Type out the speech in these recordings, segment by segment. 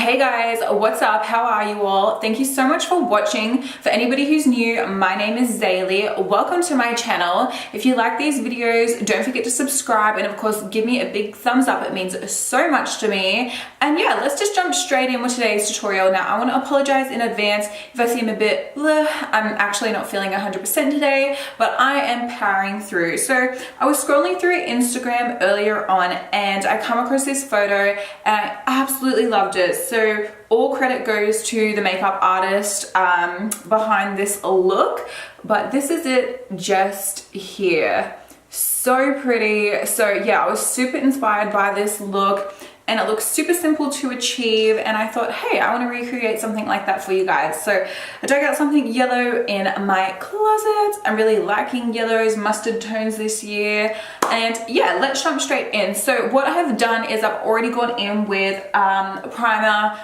Hey guys, what's up? How are you all? Thank you so much for watching. For anybody who's new, my name is Zalie. Welcome to my channel. If you like these videos, don't forget to subscribe and of course give me a big thumbs up. It means so much to me. And yeah, let's just jump straight in with today's tutorial. Now, I want to apologize in advance if I seem a bit bleh. I'm actually not feeling 100% today, but I am powering through. So I was scrolling through Instagram earlier on and I come across this photo and I absolutely loved it. So all credit goes to the makeup artist behind this look, but this is it just here. So pretty. So yeah, I was super inspired by this look and it looks super simple to achieve, and I thought, hey, I want to recreate something like that for you guys. So I dug out something yellow in my closet. I'm really liking yellows, mustard tones this year, and yeah, let's jump straight in. So what I have done is I've already gone in with primer,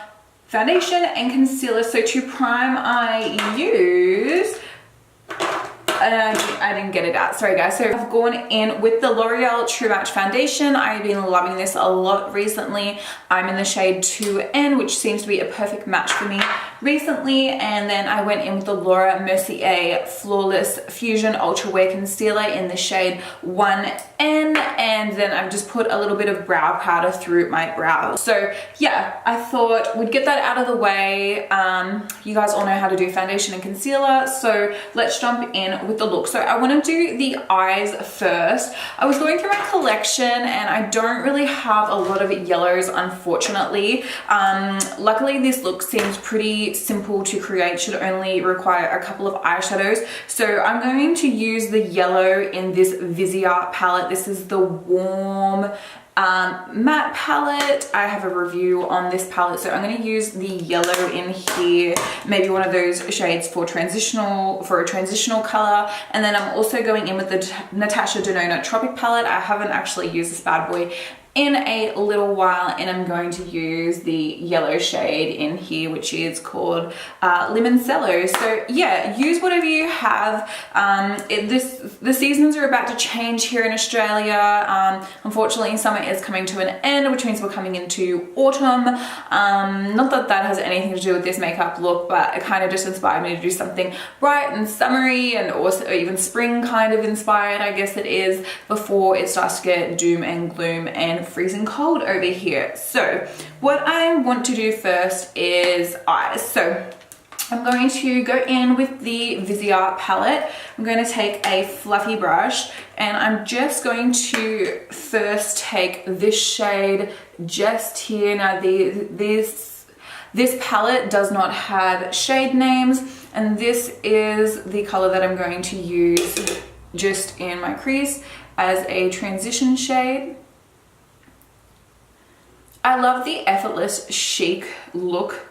foundation and concealer. So to prime I use I didn't get it out, sorry guys. So I've gone in with the L'Oreal True Match foundation. I've been loving this a lot recently. I'm in the shade 2N, which seems to be a perfect match for me recently. And then I went in with the Laura Mercier Flawless Fusion Ultra Wear Concealer in the shade 1N, and then I've just put a little bit of brow powder through my brows. So yeah, I thought we'd get that out of the way. You guys all know how to do foundation and concealer, so let's jump in with the look. So I want to do the eyes first. I was going through my collection and I don't really have a lot of yellows, unfortunately. Luckily this look seems pretty simple to create, should only require a couple of eyeshadows. So I'm going to use the yellow in this Viseart palette. This is the warm matte palette. I have a review on this palette, so I'm going to use the yellow in here, maybe one of those shades for a transitional color. And then I'm also going in with the Natasha Denona Tropic palette. I haven't actually used this bad boy in a little while, and I'm going to use the yellow shade in here, which is called Limoncello. So yeah, use whatever you have. The seasons are about to change here in Australia. Unfortunately, summer is coming to an end, which means we're coming into autumn. Not that that has anything to do with this makeup look, but it kind of just inspired me to do something bright and summery, and also even spring kind of inspired, I guess it is, before it starts to get doom and gloom and freezing cold over here. So what I want to do first is eyes. So I'm going to go in with the Viseart palette. I'm going to take a fluffy brush and I'm just going to first take this shade just here. Now this palette does not have shade names, and this is the color that I'm going to use just in my crease as a transition shade. I love the effortless chic look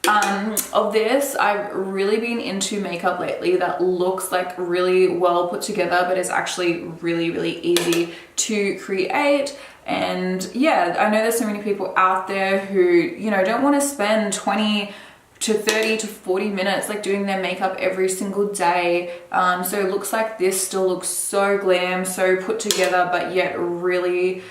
of this. I've really been into makeup lately that looks like really well put together, but is actually really easy to create. And yeah, I know there's so many people out there who, you know, don't want to spend 20 to 30 to 40 minutes like doing their makeup every single day. So it looks like this still looks so glam, so put together, but yet really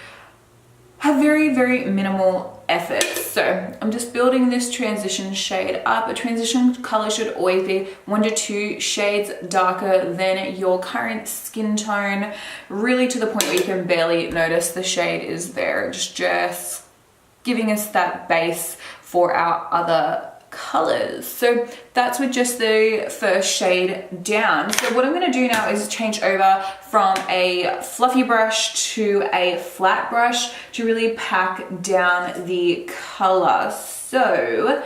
have very minimal effort. So I'm just building this transition shade up. A transition color should always be 1 to 2 shades darker than your current skin tone, really to the point where you can barely notice the shade is there, just giving us that base for our other colors. So that's with just the first shade down. So what I'm going to do now is change over from a fluffy brush to a flat brush to really pack down the color. So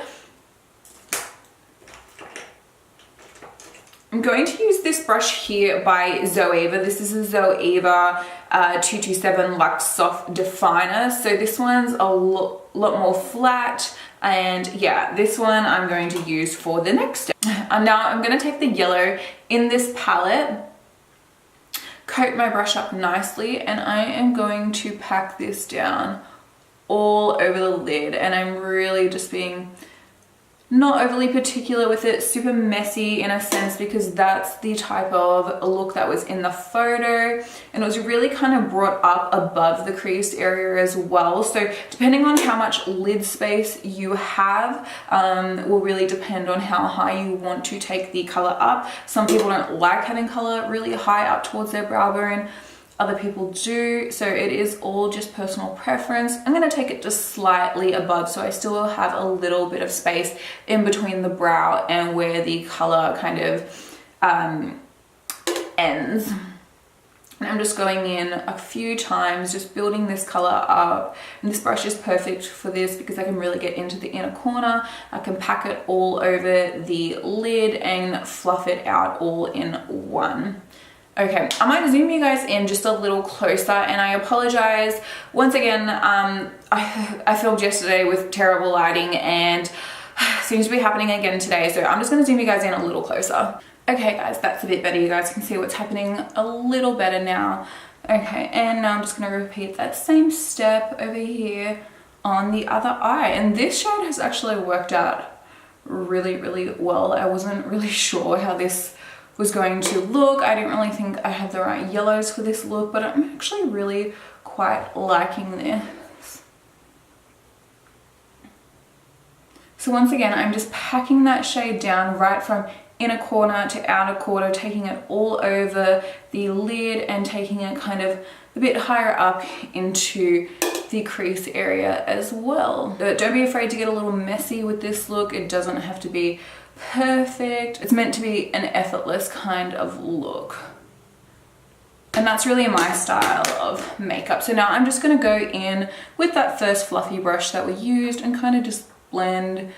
I'm going to use this brush here by Zoeva. This is a Zoeva 227 Luxe Soft Definer. So this one's a lot more flat, and yeah, this one I'm going to use for the next step. Now I'm going to take the yellow in this palette, coat my brush up nicely, and I am going to pack this down all over the lid. And I'm really just being not overly particular with it, super messy in a sense because that's the type of look that was in the photo, and it was really kind of brought up above the creased area as well. So depending on how much lid space you have will really depend on how high you want to take the color up. Some people don't like having color really high up towards their brow bone. Other people do, so it is all just personal preference. I'm going to take it just slightly above, so I still will have a little bit of space in between the brow and where the color kind of ends. And I'm just going in a few times, just building this color up. And this brush is perfect for this because I can really get into the inner corner. I can pack it all over the lid and fluff it out all in one. Okay, I might zoom you guys in just a little closer, and I apologize. Once again, I filmed yesterday with terrible lighting and seems to be happening again today, so I'm just gonna zoom you guys in a little closer. Okay guys, that's a bit better. You guys can see what's happening a little better now. Okay, and now I'm just gonna repeat that same step over here on the other eye. And this shade has actually worked out really, really well. I wasn't really sure how this was going to look. I didn't really think I had the right yellows for this look, but I'm actually really quite liking this. So once again, I'm just packing that shade down right from inner corner to outer corner, taking it all over the lid and taking it kind of a bit higher up into the crease area as well. Don't be afraid to get a little messy with this look. It doesn't have to be perfect. It's meant to be an effortless kind of look. And that's really my style of makeup. So now I'm just going to go in with that first fluffy brush that we used and kind of just blend,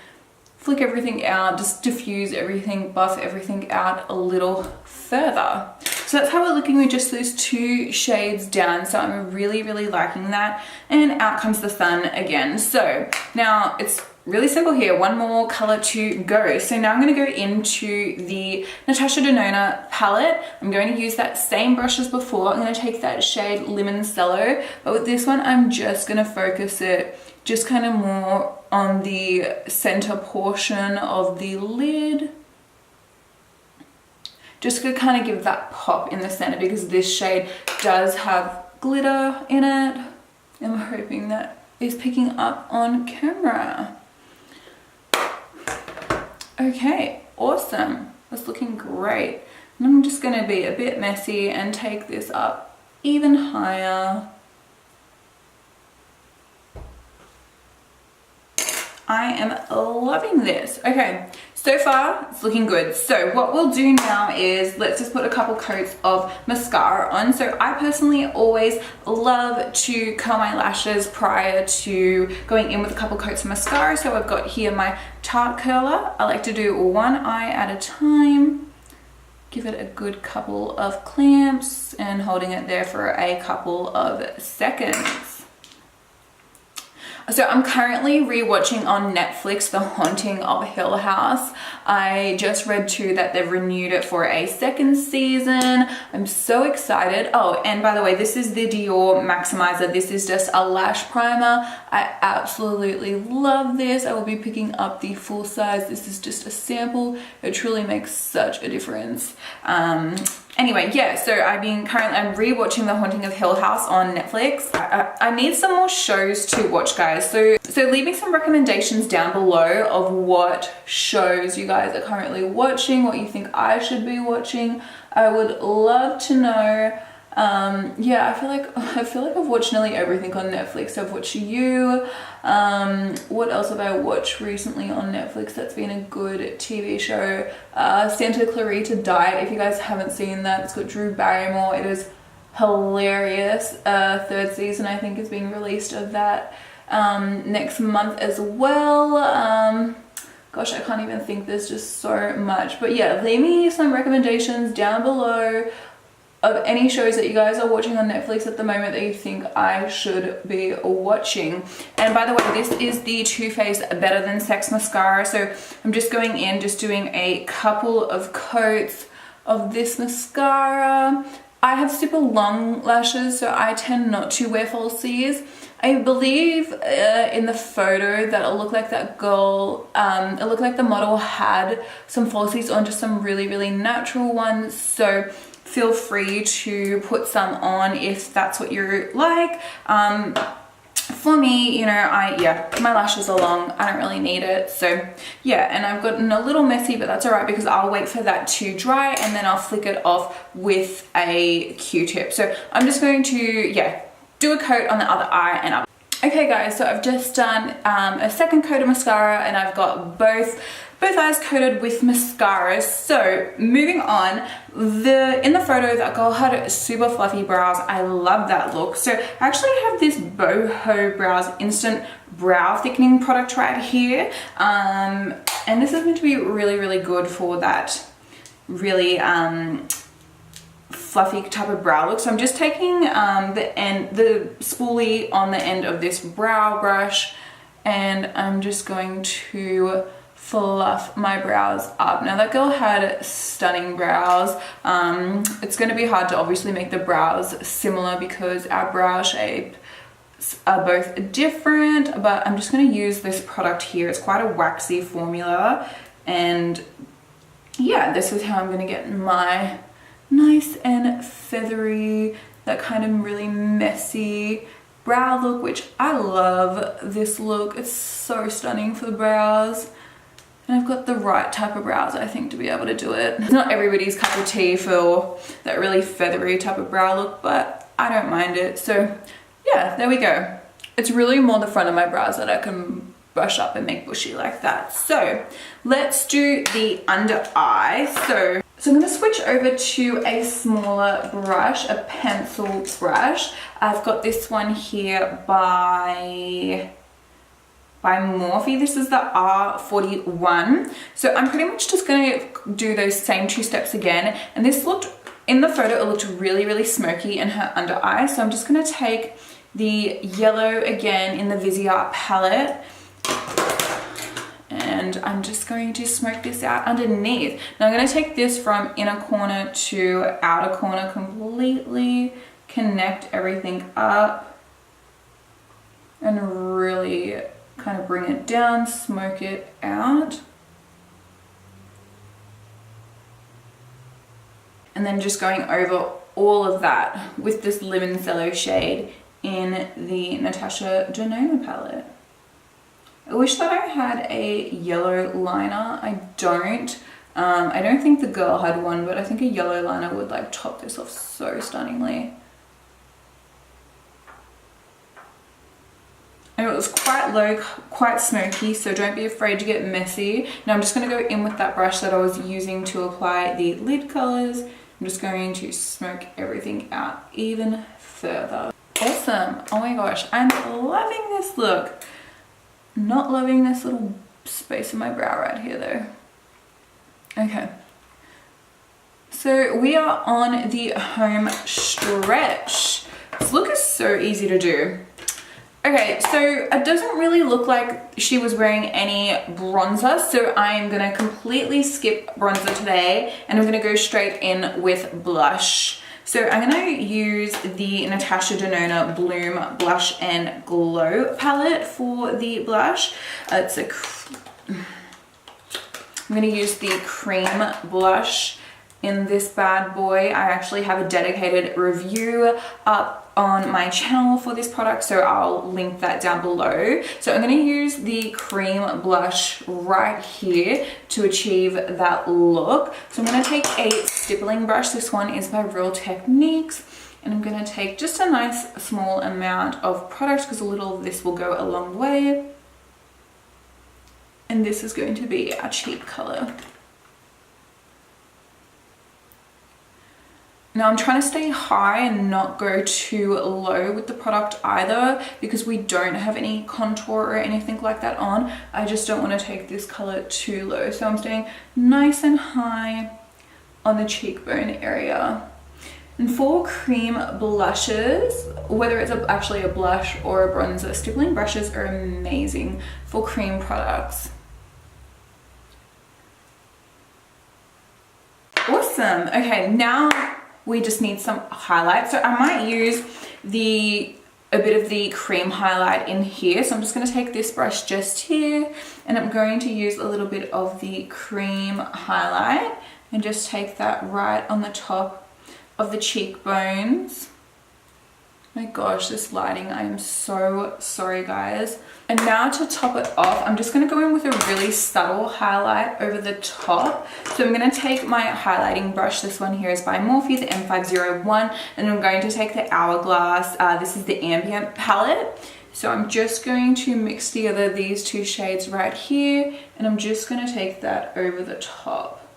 flick everything out, just diffuse everything, buff everything out a little further. So that's how we're looking with just those two shades down. So I'm really, really liking that. And out comes the sun again. So now it's really simple here. One more color to go. So now I'm going to go into the Natasha Denona palette. I'm going to use that same brush as before. I'm going to take that shade Limoncello, but with this one I'm just going to focus it just kind of more on the center portion of the lid. Just to kind of give that pop in the center because this shade does have glitter in it. I'm hoping that is picking up on camera. Okay, awesome. That's looking great. And I'm just going to be a bit messy and take this up even higher. I am loving this. Okay, so far it's looking good. So what we'll do now is let's just put a couple coats of mascara on. So I personally always love to curl my lashes prior to going in with a couple coats of mascara. So I've got here my Tarte curler. I like to do one eye at a time. Give it a good couple of clamps and holding it there for a couple of seconds. So I'm currently rewatching on Netflix The Haunting of Hill House. I just read too that they've renewed it for a second season. I'm so excited. Oh, and by the way, this is the Dior Maximizer. This is just a lash primer. I absolutely love this. I will be picking up the full size. This is just a sample. It truly makes such a difference. Anyway, yeah, so I'm rewatching The Haunting of Hill House on Netflix. I need some more shows to watch, guys. So leave me some recommendations down below of what shows you guys are currently watching, what you think I should be watching. I would love to know. Yeah, I feel like I've watched nearly everything on Netflix. I've watched You. What else have I watched recently on Netflix that's been a good TV show? Santa Clarita Diet. If you guys haven't seen that, it's got Drew Barrymore. It is hilarious. Third season I think is being released of that next month as well. Gosh, I can't even think, there's just so much. But yeah, leave me some recommendations down below of any shows that you guys are watching on Netflix at the moment that you think I should be watching. And by the way, this is the Too Faced Better Than Sex mascara. So I'm just going in, just doing a couple of coats of this mascara. I have super long lashes, so I tend not to wear falsies. I believe in the photo that it looked like that girl, it looked like the model had some falsies on, just some really, really natural ones. So feel free to put some on if that's what you're like. For me, you know, my lashes are long. I don't really need it. So yeah, and I've gotten a little messy, but that's all right because I'll wait for that to dry and then I'll flick it off with a Q-tip. So I'm just going to, yeah, do a coat on the other eye and up. Okay guys, so I've just done a second coat of mascara and I've got both eyes coated with mascara. So moving on, in the photo that girl had super fluffy brows. I love that look. So I actually have this BoHo Brows Instant Brow Thickening product right here. And this is going to be really, really good for that really fluffy type of brow look. So I'm just taking the spoolie on the end of this brow brush and I'm just going to fluff my brows up. Now that girl had stunning brows. It's going to be hard to obviously make the brows similar because our brow shapes are both different, but I'm just going to use this product here. It's quite a waxy formula and yeah, this is how I'm going to get my nice and feathery, that kind of really messy brow look, which I love this look. It's so stunning for the brows. And I've got the right type of brows, I think, to be able to do it. It's not everybody's cup of tea for that really feathery type of brow look, but I don't mind it. So yeah, there we go. It's really more the front of my brows that I can brush up and make bushy like that. So let's do the under eye. So I'm going to switch over to a smaller brush, a pencil brush. I've got this one here by Morphe. This is the R41. So I'm pretty much just going to do those same two steps again. And this looked, in the photo, it looked really, really smoky in her under eye. So I'm just going to take the yellow again in the Viseart palette. And I'm just going to smoke this out underneath. Now I'm going to take this from inner corner to outer corner, completely connect everything up and really kind of bring it down, smoke it out. And then just going over all of that with this Limoncello shade in the Natasha Denona palette. I wish that I had a yellow liner. I don't think the girl had one, but I think a yellow liner would like top this off so stunningly. And it was quite low, quite smoky, so don't be afraid to get messy. Now I'm just going to go in with that brush that I was using to apply the lid colors. I'm just going to smoke everything out even further. Awesome. Oh my gosh, I'm loving this look. Not loving this little space in my brow right here though. Okay. So we are on the home stretch. This look is so easy to do. Okay, so it doesn't really look like she was wearing any bronzer, so I'm gonna completely skip bronzer today and I'm gonna go straight in with blush. So I'm gonna use the Natasha Denona Bloom Blush and Glow palette for the blush. I'm gonna use the cream blush in this bad boy. I actually have a dedicated review up on my channel for this product, so I'll link that down below. So I'm going to use the cream blush right here to achieve that look. So I'm going to take a stippling brush. This one is by Real Techniques, and I'm going to take just a nice small amount of product because a little of this will go a long way. And this is going to be our cheek color. Now I'm trying to stay high and not go too low with the product either because we don't have any contour or anything like that on. I just don't want to take this color too low. So I'm staying nice and high on the cheekbone area. And for cream blushes, whether it's actually a blush or a bronzer, stippling brushes are amazing for cream products. Awesome. Okay, now we just need some highlight. So I might use the a bit of the cream highlight in here. So I'm just going to take this brush just here, and I'm going to use a little bit of the cream highlight and just take that right on the top of the cheekbones. My gosh, this lighting, I am so sorry guys. And now to top it off, I'm just going to go in with a really subtle highlight over the top. So I'm going to take my highlighting brush, this one here is by Morphe, the M501, and I'm going to take the Hourglass, this is the Ambient palette. So I'm just going to mix together these two shades right here, and I'm just going to take that over the top,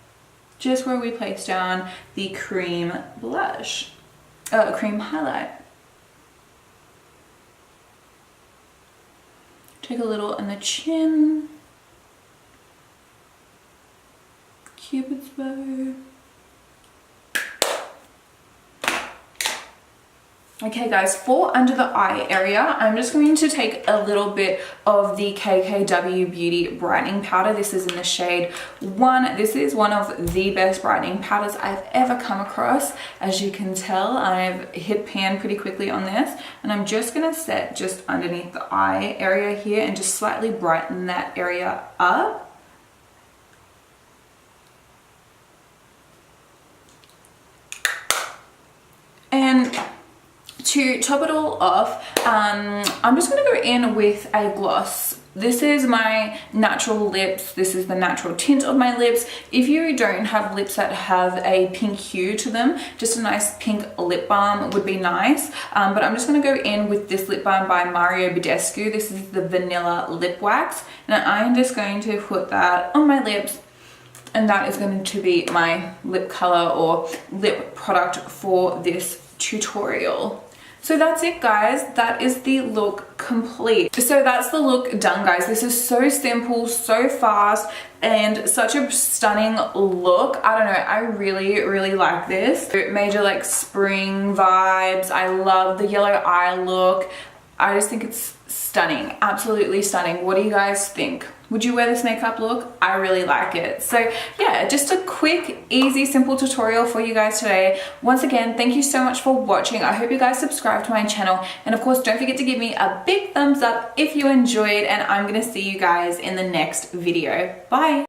just where we place down the cream blush, cream highlight. Take a little on the chin, Cupid's bow. Okay guys, for under the eye area, I'm just going to take a little bit of the KKW Beauty brightening powder. This is in the shade 1. This is one of the best brightening powders I've ever come across. As you can tell, I've hit pan pretty quickly on this, and I'm just going to set just underneath the eye area here and just slightly brighten that area up. And to top it all off, I'm just going to go in with a gloss. This is my natural lips. This is the natural tint of my lips. If you don't have lips that have a pink hue to them, just a nice pink lip balm would be nice. But I'm just going to go in with this lip balm by Mario Badescu. This is the Vanilla Lip Wax. And I'm just going to put that on my lips. And that is going to be my lip color or lip product for this tutorial. So that's it guys, that is the look complete. So that's the look done guys. This is so simple, so fast, and such a stunning look. I don't know, I really like this. Major like spring vibes. I love the yellow eye look. I just think it's stunning, absolutely stunning. What do you guys think? Would you wear this makeup look? I really like it. So yeah, just a quick, easy, simple tutorial for you guys today. Once again, thank you so much for watching. I hope you guys subscribe to my channel. And of course, don't forget to give me a big thumbs up if you enjoyed, and I'm gonna see you guys in the next video. Bye.